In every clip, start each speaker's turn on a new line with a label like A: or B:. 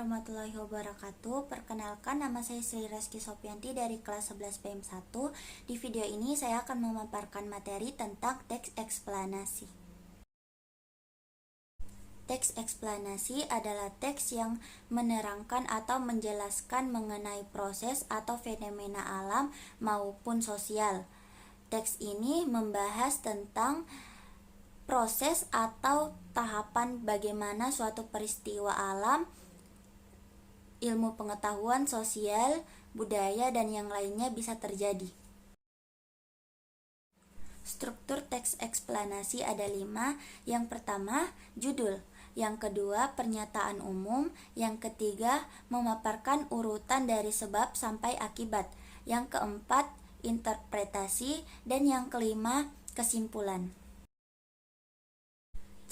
A: warahmatullahi wabarakatuh. Perkenalkan, nama saya Sri Reski Sopianti dari kelas 11 PM1. Di video ini saya akan memaparkan materi tentang teks eksplanasi. Teks eksplanasi adalah teks yang menerangkan atau menjelaskan mengenai proses atau fenomena alam maupun sosial. Teks ini membahas tentang proses atau tahapan bagaimana suatu peristiwa alam, ilmu pengetahuan sosial, budaya, dan yang lainnya bisa terjadi. Struktur teks eksplanasi ada 5. Yang pertama, judul. Yang kedua, pernyataan umum. Yang ketiga, memaparkan urutan dari sebab sampai akibat. Yang keempat, interpretasi. Dan yang kelima, kesimpulan.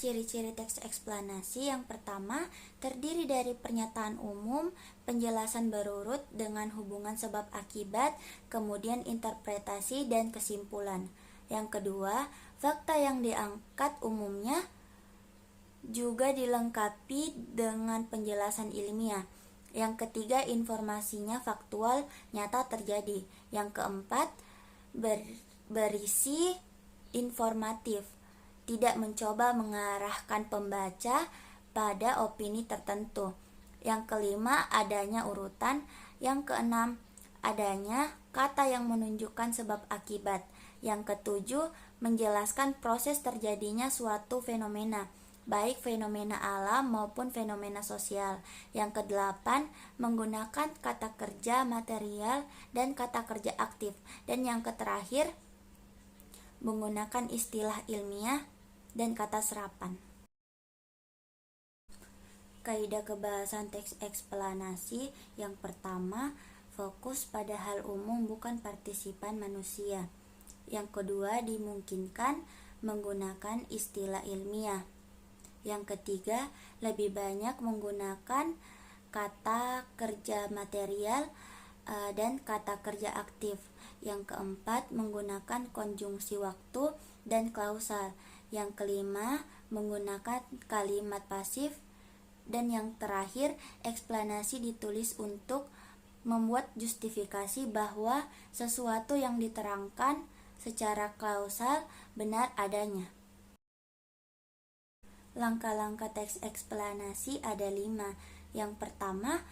A: Ciri-ciri teks eksplanasi yang pertama, terdiri dari pernyataan umum, penjelasan berurut dengan hubungan sebab akibat, kemudian interpretasi dan kesimpulan. Yang kedua, fakta yang diangkat umumnya juga dilengkapi dengan penjelasan ilmiah. Yang ketiga, informasinya faktual, nyata terjadi. Yang keempat, berisi informatif, tidak mencoba mengarahkan pembaca pada opini tertentu. Yang kelima, adanya urutan. Yang keenam, adanya kata yang menunjukkan sebab akibat. Yang ketujuh, menjelaskan proses terjadinya suatu fenomena, baik fenomena alam maupun fenomena sosial. Yang kedelapan, menggunakan kata kerja material dan kata kerja aktif. Dan yang terakhir, menggunakan istilah ilmiah dan kata serapan. Kaidah kebahasan teks eksplanasi yang pertama, fokus pada hal umum bukan partisipan manusia. Yang kedua, dimungkinkan menggunakan istilah ilmiah. Yang ketiga, lebih banyak menggunakan kata kerja material dan kata kerja aktif. Yang keempat, menggunakan konjungsi waktu dan klausal. Yang kelima, menggunakan kalimat pasif. Dan yang terakhir, eksplanasi ditulis untuk membuat justifikasi bahwa sesuatu yang diterangkan secara klausal benar adanya. Langkah-langkah teks eksplanasi ada 5. Yang pertama,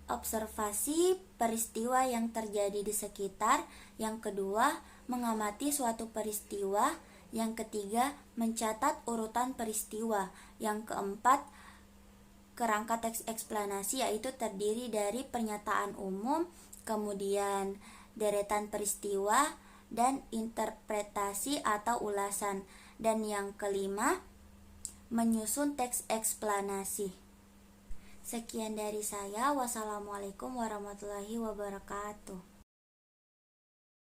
A: observasi peristiwa yang terjadi di sekitar. Yang kedua, mengamati suatu peristiwa. Yang ketiga, mencatat urutan peristiwa. Yang keempat, kerangka teks eksplanasi yaitu terdiri dari pernyataan umum, kemudian deretan peristiwa, dan interpretasi atau ulasan. Dan yang kelima, menyusun teks eksplanasi. Sekian dari saya. Wassalamualaikum warahmatullahi wabarakatuh.